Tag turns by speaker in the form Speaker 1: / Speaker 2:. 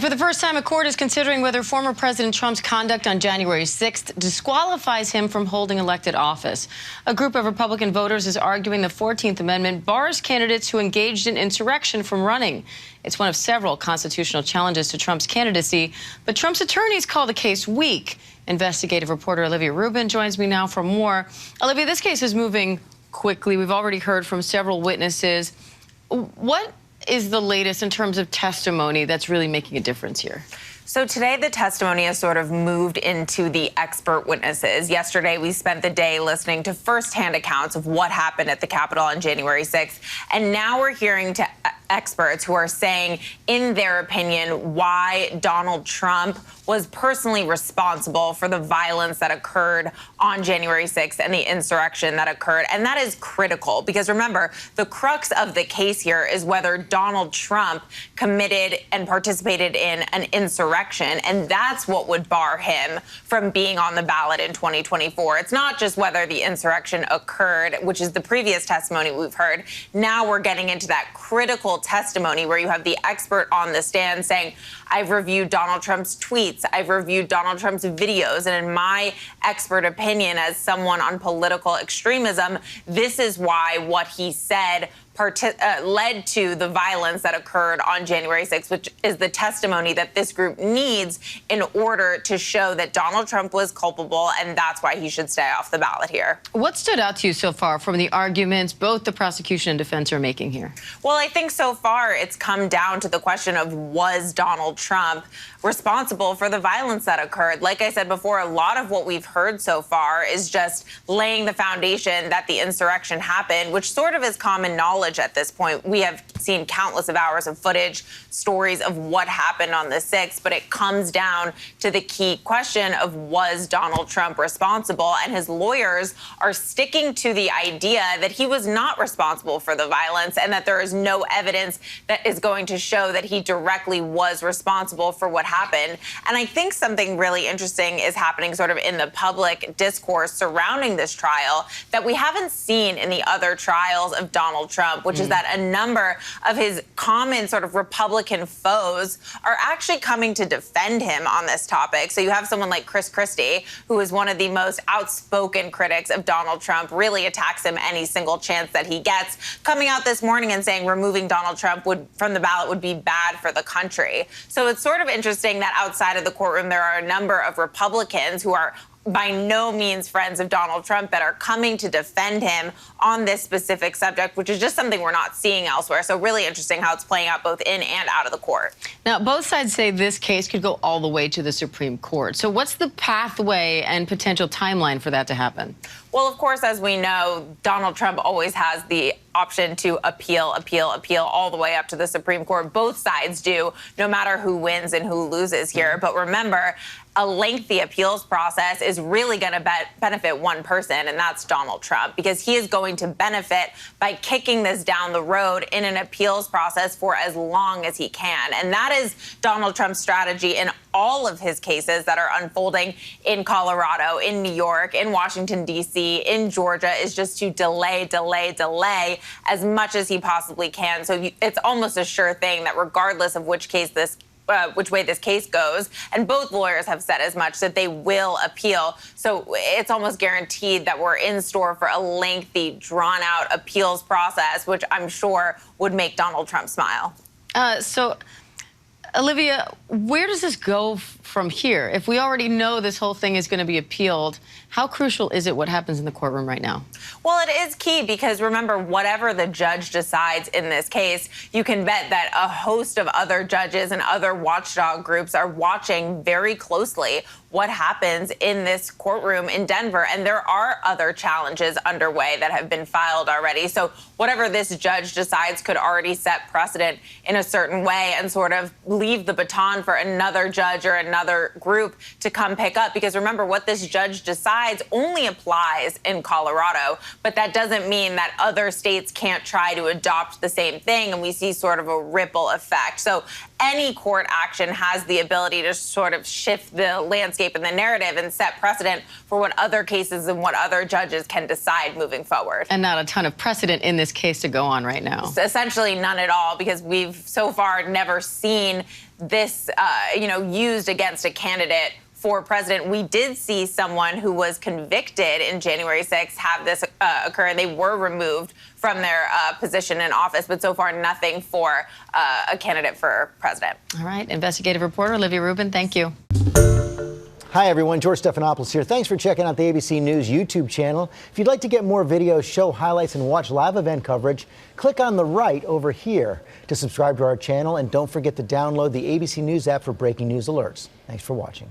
Speaker 1: For the first time, a court is considering whether former President Trump's conduct on January 6th disqualifies him from holding elected office. A group of Republican voters is arguing the 14th Amendment bars candidates who engaged in insurrection from running. It's one of several constitutional challenges to Trump's candidacy, but Trump's attorneys call the case weak. Investigative reporter Olivia Rubin joins me now for more. Olivia, this case is moving quickly. We've already heard from several witnesses. What is the latest in terms of testimony that's really making a difference here?
Speaker 2: So today the testimony has sort of moved into the expert witnesses. Yesterday we spent the day listening to firsthand accounts of what happened at the Capitol on January 6th. And now we're hearing to experts who are saying, in their opinion, why Donald Trump was personally responsible for the violence that occurred on January 6th and the insurrection that occurred. And that is critical because, remember, the crux of the case here is whether Donald Trump committed and participated in an insurrection. And that's what would bar him from being on the ballot in 2024. It's not just whether the insurrection occurred, which is the previous testimony we've heard. Now we're getting into that critical testimony where you have the expert on the stand saying, I've reviewed Donald Trump's tweets, I've reviewed Donald Trump's videos, and in my expert opinion as someone on political extremism, this is why what he said led to the violence that occurred on January 6th, which is the testimony that this group needs in order to show that Donald Trump was culpable, and that's why he should stay off the ballot here.
Speaker 1: What stood out to you so far from the arguments both the prosecution and defense are making here?
Speaker 2: Well, I think so far it's come down to the question of, was Donald Trump responsible for the violence that occurred? Like I said before, a lot of what we've heard so far is just laying the foundation that the insurrection happened, which sort of is common knowledge at this point. We have seen countless of hours of footage, stories of what happened on the 6th, but it comes down to the key question of, was Donald Trump responsible? And his lawyers are sticking to the idea that he was not responsible for the violence and that there is no evidence that is going to show that he directly was responsible for what happened. And I think something really interesting is happening sort of in the public discourse surrounding this trial that we haven't seen in the other trials of Donald Trump, which is that a number of his common sort of Republican foes are actually coming to defend him on this topic. So you have someone like Chris Christie, who is one of the most outspoken critics of Donald Trump, really attacks him any single chance that he gets, coming out this morning and saying removing Donald Trump from the ballot would be bad for the country. So it's sort of interesting that outside of the courtroom, there are a number of Republicans who are by no means friends of Donald Trump that are coming to defend him on this specific subject, which is just something we're not seeing elsewhere. So really interesting how it's playing out both in and out of the court.
Speaker 1: Now, both sides say this case could go all the way to the Supreme Court. So what's the pathway and potential timeline for that to happen?
Speaker 2: Well, of course, as we know, Donald Trump always has the option to appeal all the way up to the Supreme Court. Both sides do, no matter who wins and who loses here. But remember, a lengthy appeals process is really going to benefit one person, and that's Donald Trump, because he is going to benefit by kicking this down the road in an appeals process for as long as he can. And that is Donald Trump's strategy in all of his cases that are unfolding in Colorado, in New York, in Washington, D.C., in Georgia, is just to delay as much as he possibly can. So it's almost a sure thing that regardless of which way this case goes, and both lawyers have said as much, that they will appeal. So it's almost guaranteed that we're in store for a lengthy, drawn-out appeals process, which I'm sure would make Donald Trump smile.
Speaker 1: So, Olivia, where does this go from here? If we already know this whole thing is going to be appealed, how crucial is it what happens in the courtroom right now?
Speaker 2: Well, it is key because, remember, whatever the judge decides in this case, you can bet that a host of other judges and other watchdog groups are watching very closely what happens in this courtroom in Denver. And there are other challenges underway that have been filed already. So whatever this judge decides could already set precedent in a certain way and sort of leave the baton for another judge or another group to come pick up. Because remember, what this judge decides only applies in Colorado, but that doesn't mean that other states can't try to adopt the same thing. And we see sort of a ripple effect. So any court action has the ability to sort of shift the landscape and the narrative and set precedent for what other cases and what other judges can decide moving forward.
Speaker 1: And not a ton of precedent in this case to go on right now.
Speaker 2: Essentially none at all, because we've so far never seen this, used against a candidate for president. We did see someone who was convicted in January 6th have this occur, and they were removed from their position in office, but so far nothing for a candidate for president.
Speaker 1: All right, investigative reporter Olivia Rubin, thank you.
Speaker 3: Hi, everyone. George Stephanopoulos here. Thanks for checking out the ABC News YouTube channel. If you'd like to get more videos, show highlights, and watch live event coverage, click on the right over here to subscribe to our channel. And don't forget to download the ABC News app for breaking news alerts. Thanks for watching.